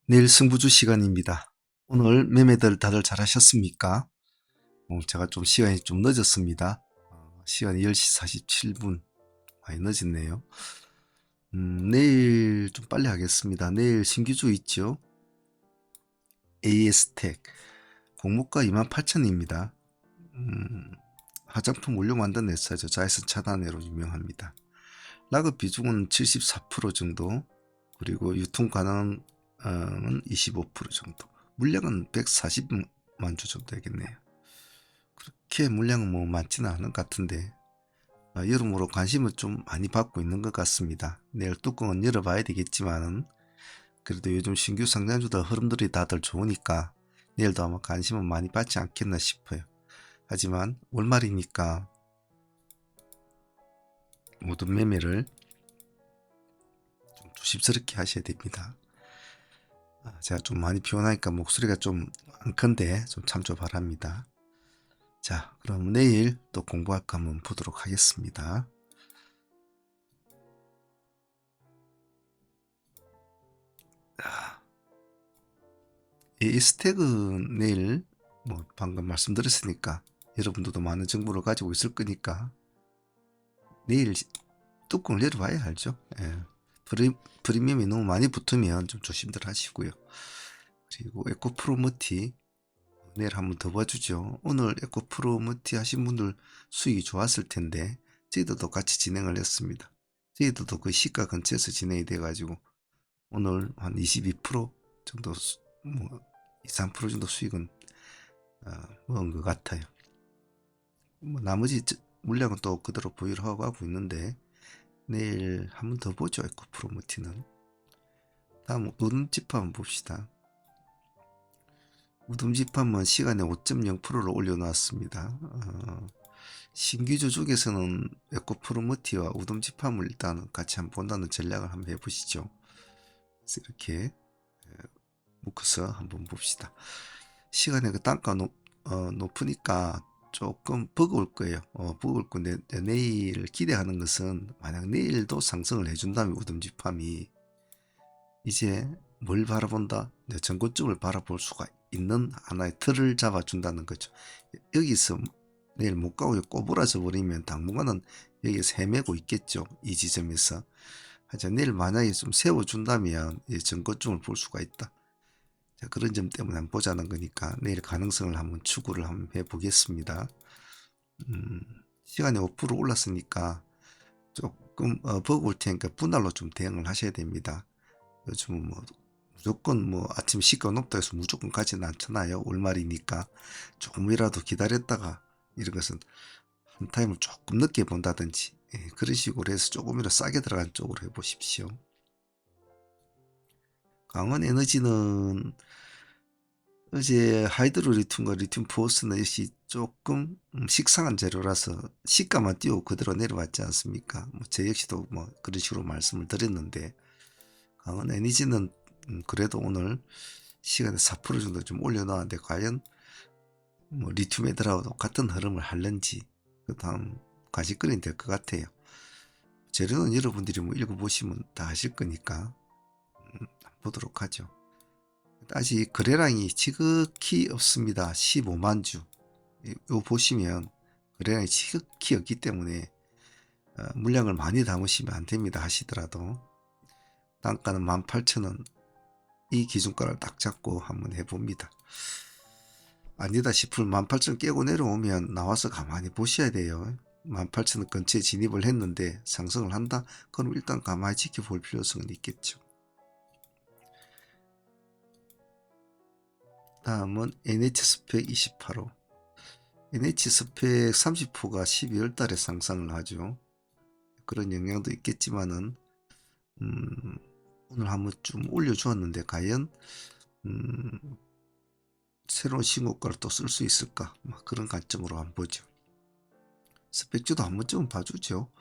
내일 승부주 시간입니다. 오늘 매매들 다들 잘하셨습니까? 제가 좀 시간이 좀 늦었습니다. 시간이 10시 47분. 많이 늦었네요. 내일 좀 빨리 하겠습니다. 내일 신규주 있죠? AS텍. 공모가 28,000입니다. 화장품 원료 만든 회사죠. 자외선 차단회로 유명합니다. 락업 비중은 74% 정도, 그리고 유통 가능은 25% 정도. 물량은 140만 주 정도 되겠네요. 그렇게 물량은 뭐 많지는 않은 것 같은데 여러모로 관심을 좀 많이 받고 있는 것 같습니다. 내일 뚜껑은 열어봐야 되겠지만은 그래도 요즘 신규 상장주들 흐름들이 다들 좋으니까 내일도 아마 관심은 많이 받지 않겠나 싶어요. 하지만 월말이니까 모든 매매를 좀 조심스럽게 하셔야 됩니다. 제가 좀 많이 피곤하니까 목소리가 좀 안 큰데 좀 참조 바랍니다. 자, 그럼 내일 또 공부할 거 한번 보도록 하겠습니다. 이 스택은 내일 뭐 방금 말씀드렸으니까 여러분들도 많은 정보를 가지고 있을 거니까 내일 뚜껑을 열어봐야 알죠. 예. 프리미엄이 너무 많이 붙으면 좀 조심들 하시고요. 그리고 에코프로머티 내일 한번 더 봐주죠. 오늘 에코프로머티 하신 분들 수익이 좋았을 텐데 저희들도 같이 진행을 했습니다. 저희들도 그 시가 근처에서 진행이 돼가지고 오늘 한 22% 정도 뭐 2, 3% 정도 수익은 먹은 것 같아요. 뭐 나머지 물량은 또 그대로 보유를 하고 있는데 내일 한번 더 보죠. 에코프로머티는. 다음 우름집합 한번 봅시다. 우름집합은 시간에 5.0%를 올려놨습니다. 신규주 쪽에서는 에코프로머티와 우름집합을 일단 같이 한번 본다는 전략을 한번 해보시죠. 그래서 이렇게 묶어서 한번 봅시다. 시간에 그 단가 높으니까 조금 버거울 거예요. 버거울 건데 내일 기대하는 것은 만약 내일도 상승을 해준다면 우등지팜이 이제 뭘 바라본다? 전고점을 바라볼 수가 있는 하나의 틀을 잡아준다는 거죠. 여기서 내일 못 가고 꼬부라져 버리면 당분간은 여기서 헤매고 있겠죠. 이 지점에서. 하지만 내일 만약에 좀 세워준다면 전고점을 볼 수가 있다. 자, 그런 점 때문에 한번 보자는 거니까 내일 가능성을 한번 추구를 한번 해보겠습니다. 시간이 5% 올랐으니까 조금 버거울 테니까 분할로 좀 대응을 하셔야 됩니다. 요즘은 뭐 무조건 뭐 아침 시가 높다 해서 무조건 가지는 않잖아요. 월말이니까 조금이라도 기다렸다가 이런 것은 한 타임을 조금 늦게 본다든지 그런 식으로 해서 조금이라도 싸게 들어간 쪽으로 해보십시오. 강원에너지는 어제 하이드로리튬과 리튬 포스는 역시 조금 식상한 재료라서 시가만 띄우고 그대로 내려왔지 않습니까? 저 역시도 뭐 그런 식으로 말씀을 드렸는데 강원 에너지는 그래도 오늘 시간에 4% 정도 좀 올려놓았는데 과연 뭐 리튬 애들하고도 같은 흐름을 할는지 그 다음 관심거리는 될 것 같아요. 재료는 여러분들이 뭐 읽어보시면 다 아실 거니까 보도록 하죠. 아직 거래량이 지극히 없습니다. 15만 주. 요 보시면 거래량이 지극히 없기 때문에 물량을 많이 담으시면 안 됩니다. 하시더라도 단가는 18,000원 이 기준가를 딱 잡고 한번 해봅니다. 아니다 싶으면 18,000원 깨고 내려오면 나와서 가만히 보셔야 돼요. 18,000원 근처에 진입을 했는데 상승을 한다? 그럼 일단 가만히 지켜볼 필요성은 있겠죠. 다음은 NH스펙 28호. NH스펙 30호가 12월 달에 상승을 하죠. 그런 영향도 있겠지만은 오늘 한번 좀 올려주었는데 과연 새로운 신고가를 또 쓸 수 있을까? 그런 관점으로 한번 보죠. 스펙주도 한 번쯤은 봐주죠.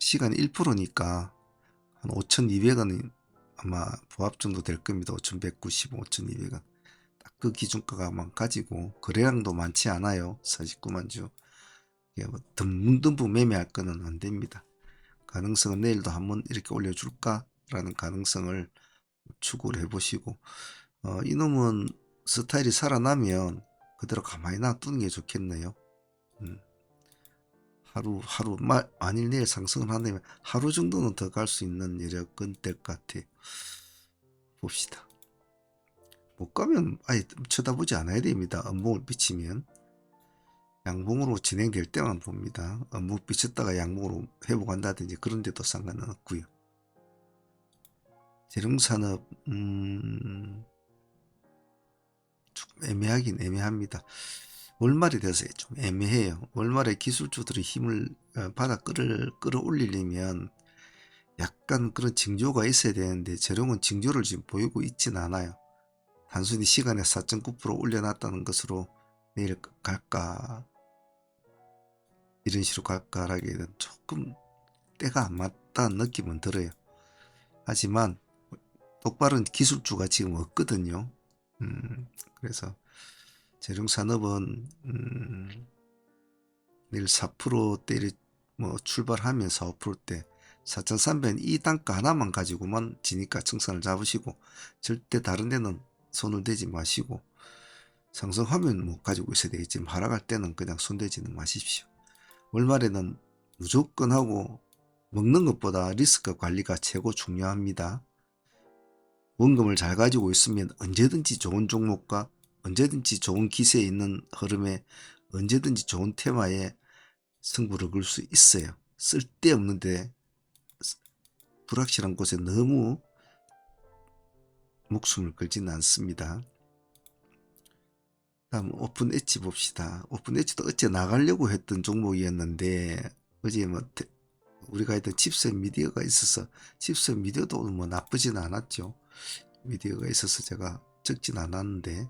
시간이 1%니까 한 5,200원이 아마 부합 정도 될 겁니다. 5,190원, 5,200원. 딱 그 기준가만 가지고 거래량도 많지 않아요. 49만 주. 뭐 듬뿍 매매할 거는 안 됩니다. 가능성은 내일도 한번 이렇게 올려줄까? 라는 가능성을 추구를 해보시고, 이놈은 스타일이 살아나면 그대로 가만히 놔두는 게 좋겠네요. 하루 만일 내일 상승을 한다면 하루 정도는 더 갈 수 있는 여력은 될 것 같아. 봅시다. 못 가면 아예 쳐다보지 않아야 됩니다. 음봉을 비치면 양봉으로 진행될 때만 봅니다. 음봉 비쳤다가 양봉으로 회복한다든지 그런 데도 상관은 없고요. 재룡산업 조금 애매하긴 애매합니다. 월말이 돼서 좀 애매해요. 월말에 기술주들의 힘을 받아 끌어올리려면 약간 그런 징조가 있어야 되는데 재룡은 징조를 지금 보이고 있진 않아요. 단순히 시간에 4.9% 올려놨다는 것으로 내일 갈까 이런 식으로 갈까라기에는 조금 때가 안 맞다는 느낌은 들어요. 하지만 똑바른 기술주가 지금 없거든요. 그래서 재룡산업은 내일 4%대를 뭐 출발하면서 4%대 4,300원 이 단가 하나만 가지고만 지니까 청산을 잡으시고 절대 다른 데는 손을 대지 마시고 상승하면 뭐 가지고 있어야 되겠지만 하락할 때는 그냥 손대지는 마십시오. 월말에는 무조건 하고 먹는 것보다 리스크 관리가 최고 중요합니다. 원금을 잘 가지고 있으면 언제든지 좋은 종목과 언제든지 좋은 기세에 있는 흐름에 언제든지 좋은 테마에 승부를 걸 수 있어요. 쓸데없는데 불확실한 곳에 너무 목숨을 걸지는 않습니다. 다음 오픈 엣지 봅시다. 오픈 엣지도 어째 나가려고 했던 종목이었는데 어제 뭐 우리가 했던 칩셋 미디어가 있어서 칩셋 미디어도 뭐 나쁘진 않았죠. 미디어가 있어서 제가 적진 않았는데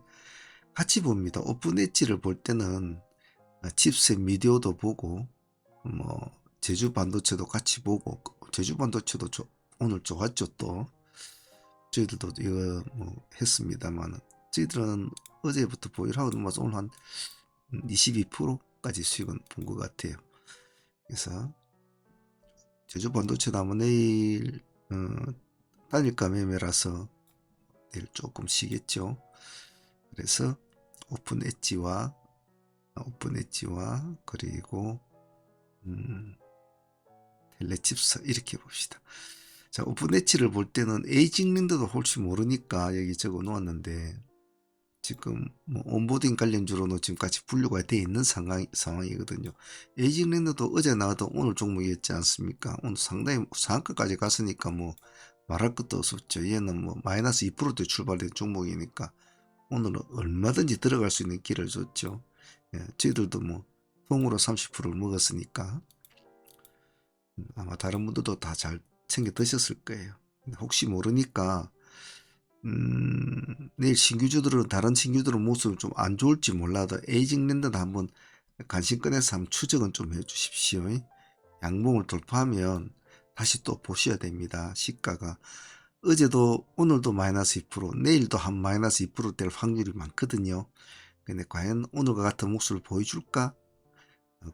같이 봅니다. 오픈 엣지를 볼 때는 칩셋 미디어도 보고 뭐 제주 반도체도 같이 보고 제주 반도체도 오늘 좋았죠. 또 저희들도 이거 뭐 했습니다만 저희들은 어제부터 보유를 하고 넘어서 오늘 한 22%까지 수익은 본 것 같아요. 그래서 제주 반도체도 아마 내일 단일가 매매라서 내일 조금 쉬겠죠. 그래서 오픈 엣지와 그리고 텔레칩스 이렇게 봅시다. 자, 오픈 엣지를 볼 때는 에이징랜드도 혹시 모르니까 여기 적어 놓았는데 지금 뭐 온보딩 관련주로는 지금까지 분류가 되어 있는 상황이거든요. 에이징랜드도 어제 나왔던 오늘 종목이었지 않습니까? 오늘 상당히 상한가까지 갔으니까 뭐 말할 것도 없었죠. 얘는 뭐 마이너스 2%대 출발된 종목이니까 오늘은 얼마든지 들어갈 수 있는 길을 줬죠. 예, 저희들도 뭐 통으로 30%를 먹었으니까 아마 다른 분들도 다 잘 챙겨 드셨을 거예요. 혹시 모르니까 내일 신규주들은 다른 신규들은 모습이 좀 안 좋을지 몰라도 에이징랜드는 한번 관심 꺼내서 한번 추적은 좀 해주십시오. 양봉을 돌파하면 다시 또 보셔야 됩니다. 시가가 어제도 오늘도 마이너스 2% 내일도 한 마이너스 2% 될 확률이 많거든요. 근데 과연 오늘과 같은 모습을 보여줄까?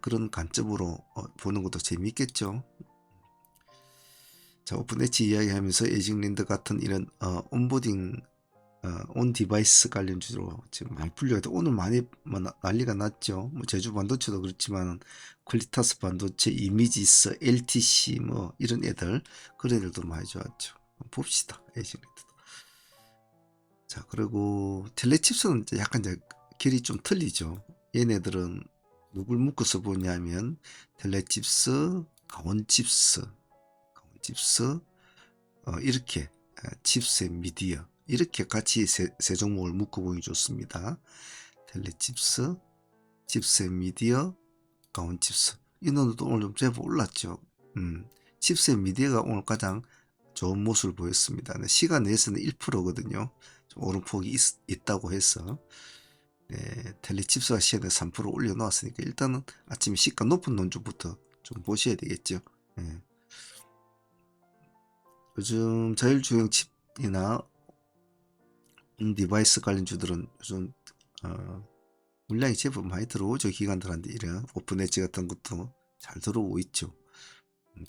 그런 관점으로 보는 것도 재미있겠죠. 자, 오픈 엣지 이야기하면서 에이징랜드 같은 이런 온보딩 온 디바이스 관련주로 지금 많이 풀려야 돼. 오늘 많이 뭐 난리가 났죠. 뭐 제주 반도체도 그렇지만 퀄리타스 반도체, 이미지스, LTC 뭐 이런 애들 그런 애들도 많이 좋았죠. 봅시다. 에이징랜드도. 자, 그리고 텔레칩스는 약간 이제 길이 좀 틀리죠. 얘네들은 누굴 묶어서 보냐면 텔레칩스, 강원칩스 이렇게 칩셋 미디어 이렇게 같이 세 종목을 묶어보기 좋습니다. 텔레칩스, 칩셋 미디어, 강원칩스 이놈도 오늘 좀 제법 올랐죠. 칩셋 미디어가 오늘 가장 좋은 모습을 보였습니다. 시간 내에서는 1%거든요. 좀 오름폭이 있다고 해서 네, 텔레칩스가 시간에 3% 올려놓았으니까 일단은 아침에 시가 높은 논주부터 좀 보셔야 되겠죠. 네. 요즘 자율주행 칩이나 디바이스 관련주들은 요즘 물량이 제법 많이 들어오죠. 기관들한테 이런 오픈 엣지 같은 것도 잘 들어오고 있죠.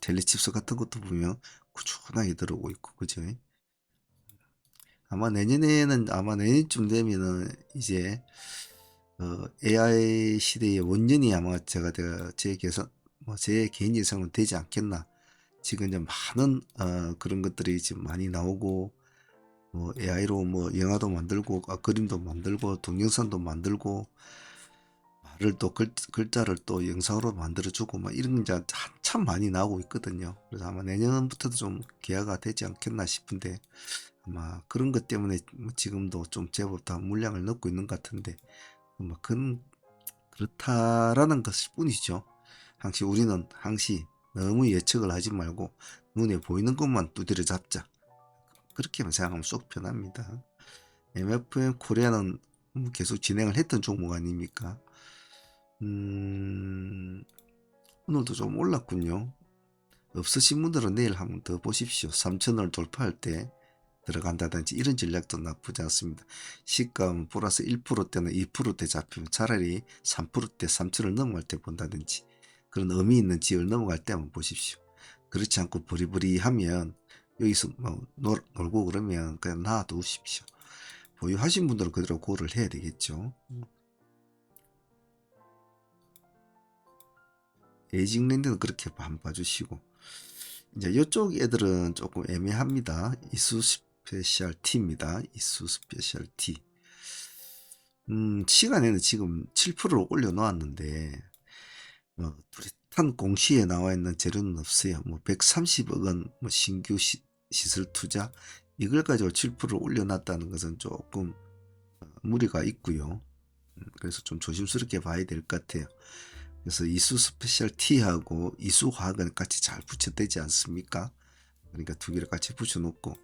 텔레칩스 같은 것도 보면 꾸준하게 들어오고 있고, 그죠? 아마 내년에는, 아마 내년쯤 되면은 이제 AI 시대의 원년이 아마 제 개선, 뭐 제 개인 예상은 되지 않겠나. 지금 이제 많은 그런 것들이 지금 많이 나오고, 뭐 AI로 뭐 영화도 만들고, 그림도 만들고, 동영상도 만들고, 말을 또 글자를 또 영상으로 만들어주고, 막 이런 게 이제 한참 많이 나오고 있거든요. 그래서 아마 내년부터도 좀 개화가 되지 않겠나 싶은데, 아마 그런 것 때문에 뭐 지금도 좀 제법 다 물량을 넣고 있는 것 같은데, 뭐 그렇다라는 것일 뿐이죠. 항시 우리는 항시 너무 예측을 하지 말고 눈에 보이는 것만 두드려 잡자. 그렇게만 생각하면 쏙 편합니다. MFM 코리아는 계속 진행을 했던 종목 아닙니까? 오늘도 좀 올랐군요. 없으신 분들은 내일 한번 더 보십시오. 3천원을 돌파할 때 들어간다든지 이런 전략도 나쁘지 않습니다. 시가는 플러스 1%대나 2%대 잡히면 차라리 3%대 3천을 넘어갈 때 본다든지 그런 의미 있는 지역을 넘어갈 때만 보십시오. 그렇지 않고 부리부리하면 여기서 뭐 놀고 그러면 그냥 놔두십시오. 보유하신 분들은 그대로 고를 해야 되겠죠. 에이징랜드는 그렇게 안 봐주시고 이제 이쪽 애들은 조금 애매합니다. 이수 스페셜 T입니다. 이수 스페셜 T. 시간에는 지금 7%를 올려놓았는데 뚜렷한 공시에 나와 있는 재료는 없어요. 뭐 130억 원 뭐 신규 시설 투자 이걸 가지고 7%를 올려놨다는 것은 조금 무리가 있고요. 그래서 좀 조심스럽게 봐야 될 것 같아요. 그래서 이수 스페셜 T하고 이수 화학은 같이 잘 붙여되지 않습니까? 그러니까 두 개를 같이 붙여놓고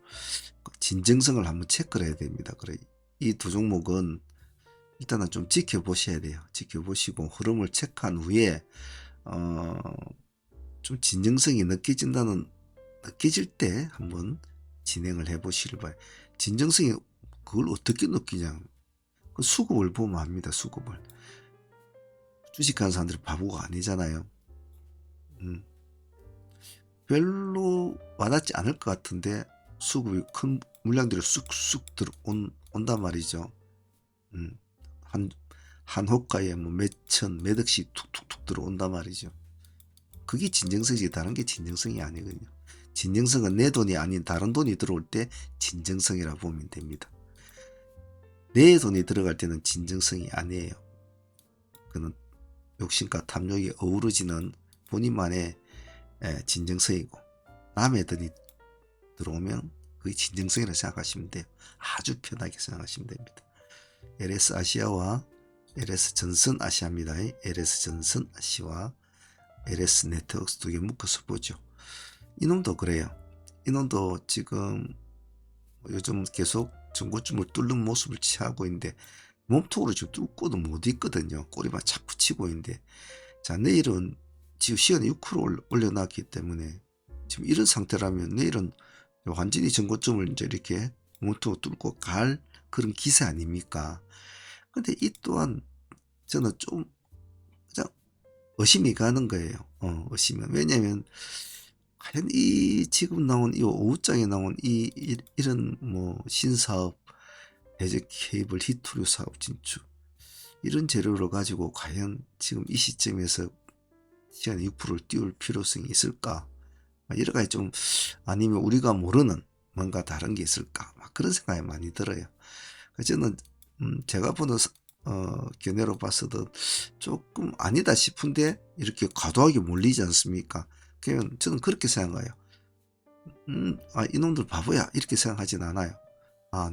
진정성을 한번 체크를 해야 됩니다. 그래 이 두 종목은 일단은 좀 지켜보셔야 돼요. 지켜보시고 흐름을 체크한 후에 좀 진정성이 느껴질 때 한번 진행을 해보시길 바라요. 진정성이 그걸 어떻게 느끼냐? 그 수급을 보면 압니다. 수급을. 주식하는 사람들이 바보가 아니잖아요. 별로 와닿지 않을 것 같은데 수급이 큰 물량들이 쑥쑥 들어온단 말이죠. 한 호가에 뭐 몇천 몇 억씩 툭툭툭 들어온단 말이죠. 그게 진정성이지 다른 게 진정성이 아니거든요. 진정성은 내 돈이 아닌 다른 돈이 들어올 때 진정성이라 보면 됩니다. 내 돈이 들어갈 때는 진정성이 아니에요. 그는 욕심과 탐욕이 어우러지는 본인만의 진정성이고 남의 돈이 들어오면 그게 진정성이라고 생각하시면 돼요. 아주 편하게 생각하시면 됩니다. LS 아시아와 LS 전선 아시아입니다. LS 전선 아시아와 LS 네트워크스 두 개 묶어서 보죠. 이놈도 그래요. 이놈도 지금 요즘 계속 전고점을 뚫는 모습을 취하고 있는데 몸통으로 지금 뚫고도 못 있거든요. 꼬리만 자꾸 치고 있는데 자 내일은 지금 시간에 6% 올려놨기 때문에 지금 이런 상태라면 내일은 완전히 전고점을 이제 이렇게 몸통으로 뚫고 갈 그런 기세 아닙니까? 근데 이 또한 저는 좀 그냥 의심이 가는 거예요. 의심이. 왜냐면 과연 이 지금 나온 이 오후장에 나온 이런 뭐 신사업, 해저 케이블 히토류 사업 진출 이런 재료를 가지고 과연 지금 이 시점에서 시간에 6%를 띄울 필요성이 있을까? 여러 가지 좀 아니면 우리가 모르는 뭔가 다른 게 있을까? 막 그런 생각이 많이 들어요. 저는 제가 보는 견해로 봤어도 조금 아니다 싶은데 이렇게 과도하게 몰리지 않습니까? 그러면 저는 그렇게 생각해요. 이놈들 바보야 이렇게 생각하진 않아요.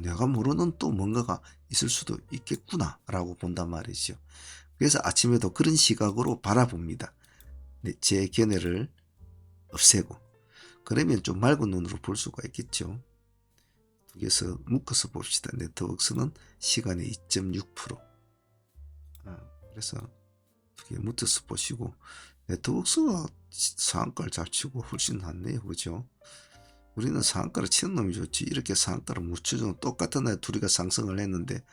내가 모르는 또 뭔가가 있을 수도 있겠구나 라고 본단 말이죠. 그래서 아침에도 그런 시각으로 바라봅니다. 제 견해를 없애고 그러면 좀 맑은 눈으로 볼 수가 있겠죠. 두 개서 묶어서 봅시다. 네트워크스는 시간의 2.6%. 그래서 두 개 묶어서 보시고 네트워크스가 상한가를 잘 치고 훨씬 낫네요. 그죠? 우리는 상한가를 치는 놈이 좋지. 이렇게 상한가를 못 쳐주는 똑같은 날 둘이가 상승을 했는데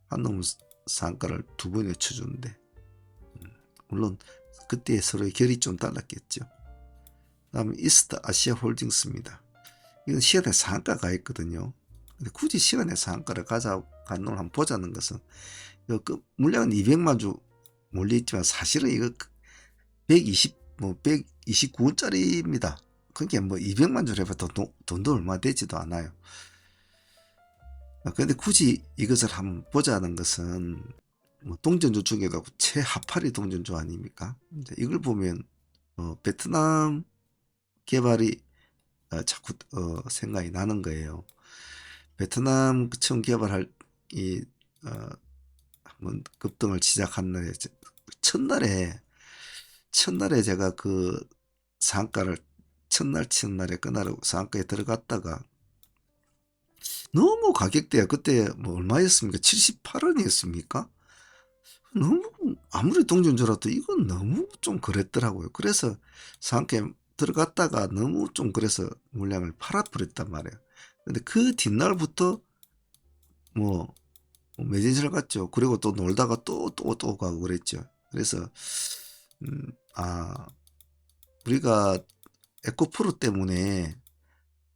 한 놈은 상한가를 두 번이나 쳐주는데 물론 그때 서로의 결이 좀 달랐겠죠. 다음에 이스트 아시아 홀딩스입니다. 이건 시간의 상한가가 있거든요. 근데 굳이 시간의 상한가를 가는 걸 한번 보자는 것은 물량은 200만 주 몰려있지만 사실은 이거 129원짜리입니다. 그게 뭐 200만 주를 해봐도 돈도 얼마 되지도 않아요. 근데 굳이 이것을 한번 보자는 것은 뭐 동전주 중에도 최하파리 동전주 아닙니까? 이제 이걸 보면 베트남 개발이 자꾸 생각이 나는 거예요. 베트남 처음 개발할 이 한번 급등을 시작한 날에 첫날에 제가 그 상가를 첫날에 그날 상가에 들어갔다가 너무 가격대가 그때 뭐 얼마였습니까? 78원이었습니까? 너무 아무리 동전주라도 이건 너무 좀 그랬더라고요. 그래서 상가에 들어갔다가 너무 좀 그래서 물량을 팔아버렸단 말이에요. 근데 그 뒷날부터 뭐 매진실 갔죠. 그리고 또 놀다가 또 가고 그랬죠. 그래서 아 우리가 에코프로 때문에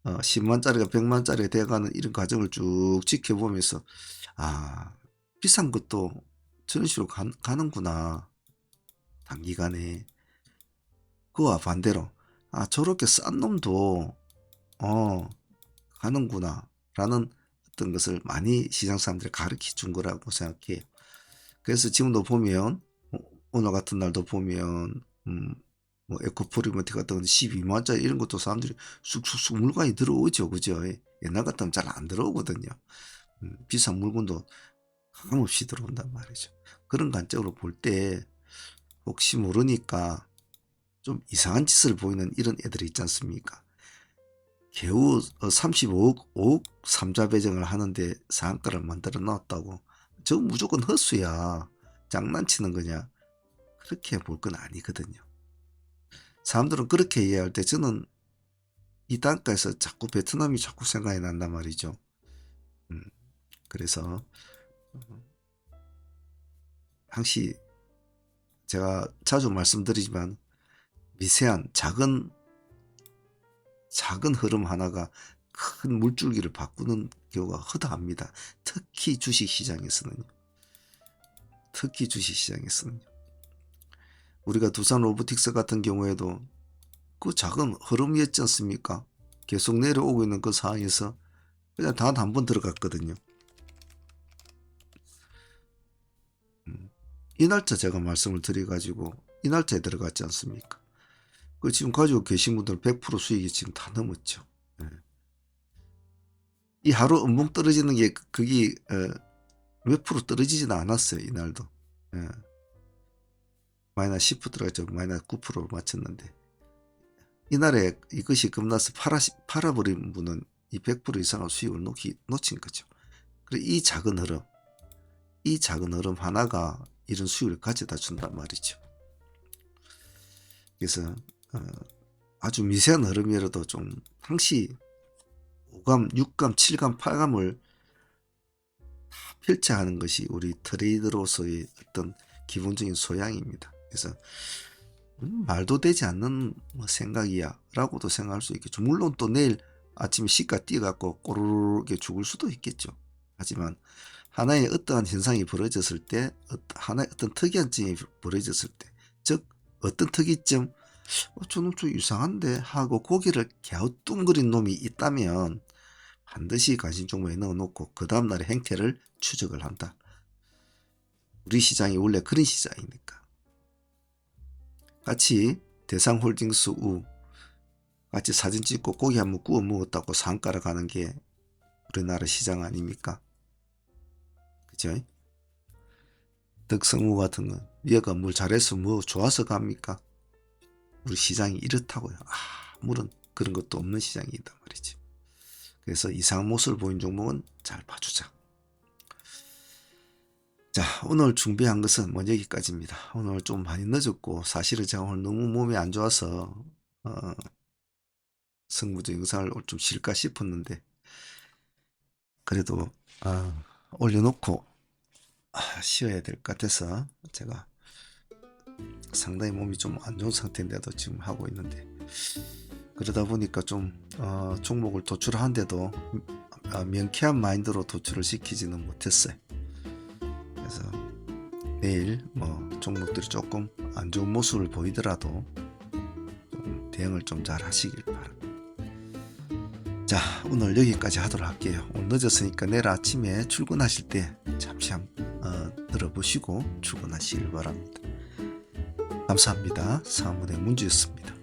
10만짜리가 100만짜리 돼가는 이런 과정을 쭉 지켜보면서 아 비싼 것도 저런 식으로 가는구나. 단기간에 그와 반대로 아 저렇게 싼 놈도 가는구나 라는 어떤 것을 많이 시장 사람들이 가르쳐 준 거라고 생각해요. 그래서 지금도 보면 오늘 같은 날도 보면 뭐 에코프리먼트 같은 건 12만짜리 이런 것도 사람들이 쑥쑥쑥 물건이 들어오죠. 그죠? 옛날 같으면 잘 안 들어오거든요. 비싼 물건도 가감없이 들어온단 말이죠. 그런 관점으로 볼 때 혹시 모르니까 좀 이상한 짓을 보이는 이런 애들이 있지 않습니까? 겨우 35억 3자 배정을 하는데 상한가를 만들어 놨다고. 저거 무조건 헛수야. 장난치는 거냐. 그렇게 볼 건 아니거든요. 사람들은 그렇게 이해할 때 저는 이 단가에서 자꾸 베트남이 자꾸 생각이 난단 말이죠. 그래서 항시 제가 자주 말씀드리지만 미세한 작은 흐름 하나가 큰 물줄기를 바꾸는 경우가 허다합니다. 특히 주식시장에서는요. 우리가 두산 로보틱스 같은 경우에도 그 작은 흐름이었지 않습니까? 계속 내려오고 있는 그 상황에서 그냥 단 한 번 들어갔거든요. 이 날짜 제가 말씀을 드려가지고 이 날짜에 들어갔지 않습니까? 그 지금 가지고 계신 분들은 100% 수익이 지금 다 넘었죠. 예. 이 하루 음봉 떨어지는 게 그게 몇 프로 떨어지지는 않았어요. 이날도. 예. 마이너스 10% 들어갔죠. 마이너스 9%로 맞췄는데 이날에 이것이 급나서 팔아버린 분은 이 100% 이상의 수익을 놓친 거죠. 그리고 이 작은 흐름 하나가 이런 수익을 가져다 준단 말이죠. 그래서 아주 미세한 흐름이라도 좀 항시 5감, 6감, 7감, 8감을 다 펼쳐야 하는 것이 우리 트레이더로서의 어떤 기본적인 소양입니다. 그래서 말도 되지 않는 생각이야 라고도 생각할 수 있겠죠. 물론 또 내일 아침에 시가 뛰어갖고 꼬르르게 죽을 수도 있겠죠. 하지만 하나의 어떠한 현상이 벌어졌을 때, 하나의 어떤 특이한 점이 벌어졌을 때, 즉 어떤 특이점, 저놈 좀 이상한데 하고 고개를 갸우뚱거린 놈이 있다면 반드시 관심 종목에 넣어놓고 그 다음날의 행태를 추적을 한다. 우리 시장이 원래 그런 시장이니까. 같이 대상홀딩스 같이 사진 찍고 고기 한번 구워 먹었다고 상가를 가는 게 우리나라 시장 아닙니까? 그죠? 덕성우 같은 건 얘가 뭘 잘해서 뭐 좋아서 갑니까? 우리 시장이 이렇다고요. 아무런 그런 것도 없는 시장이다 말이지. 그래서 이상한 모습을 보인 종목은 잘 봐주자. 자, 오늘 준비한 것은 뭐 여기까지입니다. 오늘 좀 많이 늦었고 사실은 제가 오늘 너무 몸이 안 좋아서 승부조 영상을 좀 쉴까 싶었는데 그래도 올려놓고 쉬어야 될 것 같아서 제가 상당히 몸이 좀 안 좋은 상태인데도 지금 하고 있는데 그러다 보니까 좀 종목을 도출하는데도 명쾌한 마인드로 도출을 시키지는 못했어요. 그래서 내일 뭐 종목들이 조금 안 좋은 모습을 보이더라도 좀 대응을 좀 잘 하시길 바랍니다. 자, 오늘 여기까지 하도록 할게요. 오늘 늦었으니까 내일 아침에 출근하실 때 잠시 들어보시고 출근하시길 바랍니다. 감사합니다. 사무의 문주였습니다.